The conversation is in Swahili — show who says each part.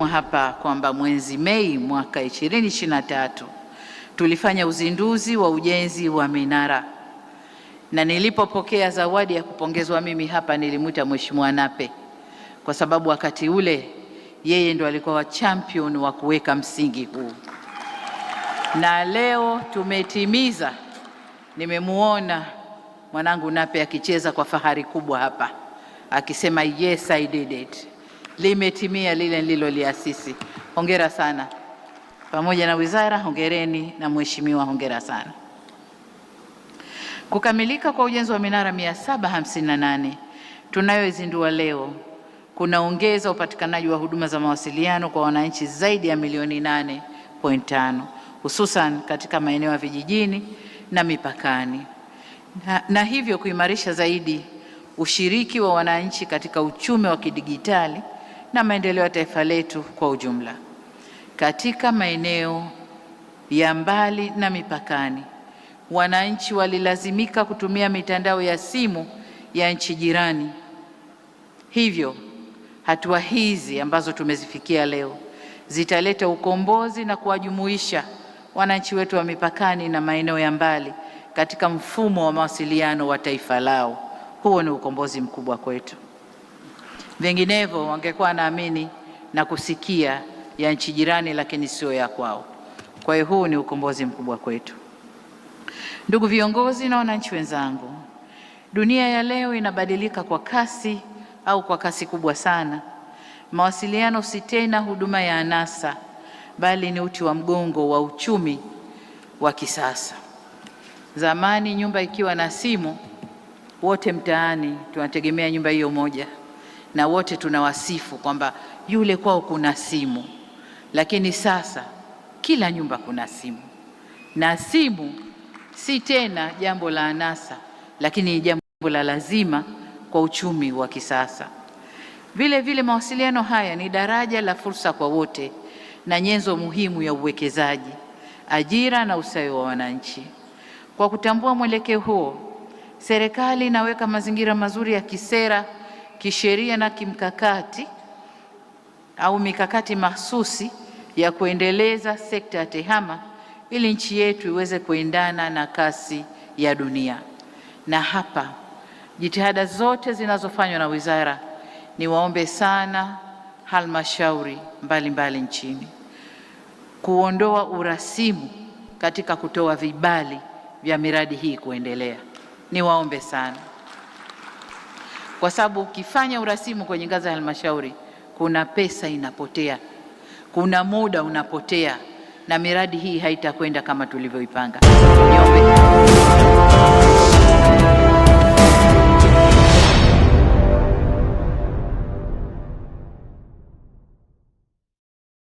Speaker 1: imesemwa hapa kwamba mwezi Mei mwaka 2023 tulifanya uzinduzi wa ujenzi wa minara, na nilipopokea zawadi ya kupongezwa mimi hapa nilimwita Mheshimiwa Nape kwa sababu wakati ule yeye ndo alikuwa wa champion wa kuweka msingi huu, na leo tumetimiza. Nimemuona mwanangu Nape akicheza kwa fahari kubwa hapa akisema yes I did it. Limetimia lile nililoliasisi. Hongera sana. Pamoja na wizara hongereni, na mheshimiwa hongera sana. Kukamilika kwa ujenzi wa minara 758 tunayoizindua leo kunaongeza upatikanaji wa huduma za mawasiliano kwa wananchi zaidi ya milioni 8.5 hususan katika maeneo ya vijijini na mipakani, na hivyo kuimarisha zaidi ushiriki wa wananchi katika uchumi wa kidigitali na maendeleo ya taifa letu kwa ujumla. Katika maeneo ya mbali na mipakani, wananchi walilazimika kutumia mitandao ya simu ya nchi jirani. Hivyo hatua hizi ambazo tumezifikia leo zitaleta ukombozi na kuwajumuisha wananchi wetu wa mipakani na maeneo ya mbali katika mfumo wa mawasiliano wa taifa lao. Huo ni ukombozi mkubwa kwetu. Vinginevyo wangekuwa naamini na kusikia ya nchi jirani lakini sio ya kwao. Kwa hiyo huu ni ukombozi mkubwa kwetu. Ndugu viongozi na wananchi wenzangu, dunia ya leo inabadilika kwa kasi kwa kasi kubwa sana. Mawasiliano si tena huduma ya anasa, bali ni uti wa mgongo wa uchumi wa kisasa. Zamani nyumba ikiwa na simu, wote mtaani tunategemea nyumba hiyo moja, na wote tunawasifu kwamba yule kwao kuna simu. Lakini sasa kila nyumba kuna simu, na simu si tena jambo la anasa, lakini ni jambo la lazima kwa uchumi wa kisasa. Vile vile mawasiliano haya ni daraja la fursa kwa wote na nyenzo muhimu ya uwekezaji, ajira na ustawi wa wananchi. Kwa kutambua mwelekeo huo, serikali inaweka mazingira mazuri ya kisera, kisheria na kimkakati mikakati mahsusi ya kuendeleza sekta ya tehama ili nchi yetu iweze kuendana na kasi ya dunia. Na hapa jitihada zote zinazofanywa na wizara, niwaombe sana halmashauri mbalimbali nchini kuondoa urasimu katika kutoa vibali vya miradi hii kuendelea. Niwaombe sana, kwa sababu ukifanya urasimu kwenye ngazi ya halmashauri, kuna pesa inapotea, kuna muda unapotea, na miradi hii haitakwenda kama tulivyoipanga. Niombe